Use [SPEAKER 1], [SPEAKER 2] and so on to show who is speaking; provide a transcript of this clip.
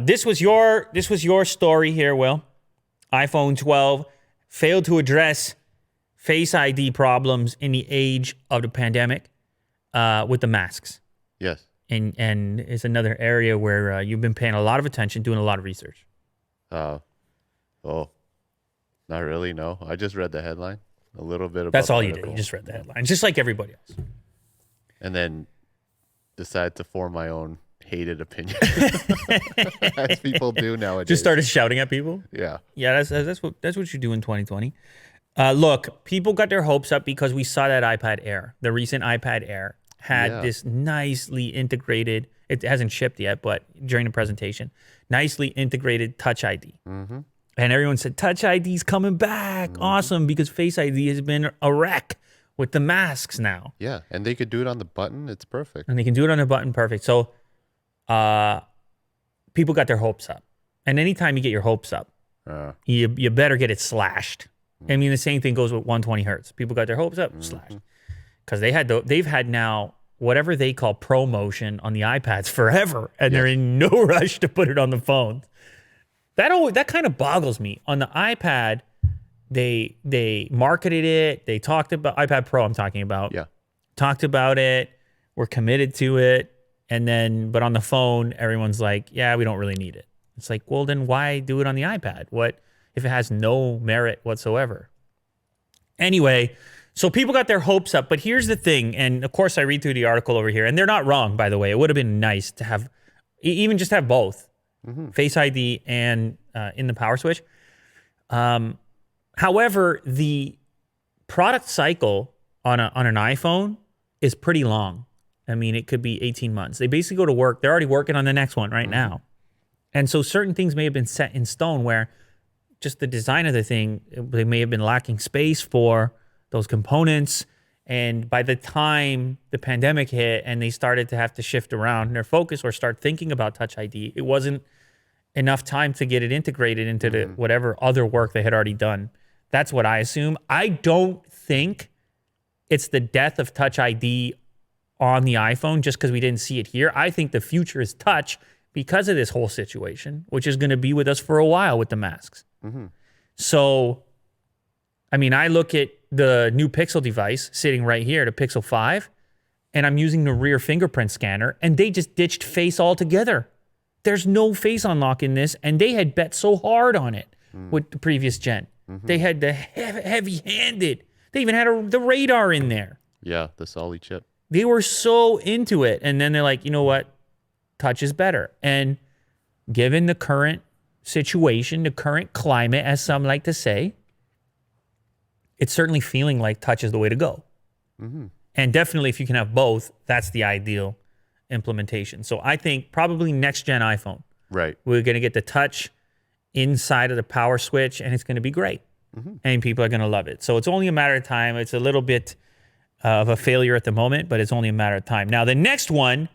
[SPEAKER 1] This was your story here, Will. iPhone 12 failed to address Face ID problems in the age of the pandemic with the masks.
[SPEAKER 2] Yes.
[SPEAKER 1] And it's another area where you've been paying a lot of attention, doing a lot of research.
[SPEAKER 2] Oh, not really. No, I just read the headline a little bit about.
[SPEAKER 1] That's all you did. You just read the headline, just like everybody else.
[SPEAKER 2] And then decided to form my own hated opinion, as people do nowadays.
[SPEAKER 1] Just started shouting at people.
[SPEAKER 2] Yeah.
[SPEAKER 1] Yeah, that's what you do in 2020. Look, people got their hopes up because we saw that iPad Air, the recent iPad Air, had this nicely integrated. It hasn't shipped yet, but during the presentation, nicely integrated Touch ID.
[SPEAKER 2] Mm-hmm.
[SPEAKER 1] And everyone said, Touch ID's coming back. Mm-hmm. Awesome, because Face ID has been a wreck with the masks now.
[SPEAKER 2] Yeah, and they could do it on the button. It's perfect.
[SPEAKER 1] And they can do it on the button perfect. So people got their hopes up. And anytime you get your hopes up, you better get it slashed. I mean, the same thing goes with 120 hertz. People got their hopes up, slashed. Because they've had now whatever they call ProMotion on the iPads forever, and they're in no rush to put it on the phone. That kind of boggles me. On the iPad, they marketed it. They talked about iPad Pro. I'm talking about.
[SPEAKER 2] Yeah.
[SPEAKER 1] Talked about it. We're committed to it, but on the phone, everyone's like, "Yeah, we don't really need it." It's like, well, then why do it on the iPad? What if it has no merit whatsoever? Anyway. So people got their hopes up, but here's the thing, and of course I read through the article over here, and they're not wrong, by the way. It would have been nice to have, even just have both, Face ID and in the power switch. However, the product cycle on an iPhone is pretty long. I mean, it could be 18 months. They basically go to work. They're already working on the next one right now. And so certain things may have been set in stone where just the design of the thing, they may have been lacking space for those components. And by the time the pandemic hit and they started to have to shift around their focus or start thinking about Touch ID, it wasn't enough time to get it integrated into the whatever other work they had already done. That's what I assume. I don't think it's the death of Touch ID on the iPhone just because we didn't see it here. I think the future is Touch because of this whole situation, which is going to be with us for a while with the masks. So, I mean, I look at the new Pixel device sitting right here, the Pixel 5, and I'm using the rear fingerprint scanner, and they just ditched face altogether. There's no face unlock in this, and they had bet so hard on it with the previous gen. They had the heavy-handed. They even had the radar in there.
[SPEAKER 2] Yeah, the Solid chip.
[SPEAKER 1] They were so into it, and then they're like, you know what? Touch is better. And given the current situation, the current climate, as some like to say, it's certainly feeling like Touch is the way to go. And definitely if you can have both, that's the ideal implementation. So I think probably next gen iPhone.
[SPEAKER 2] Right.
[SPEAKER 1] We're going to get the Touch inside of the power switch, and it's going to be great. And people are going to love it. So it's only a matter of time. It's a little bit of a failure at the moment, but it's only a matter of time. Now, the next one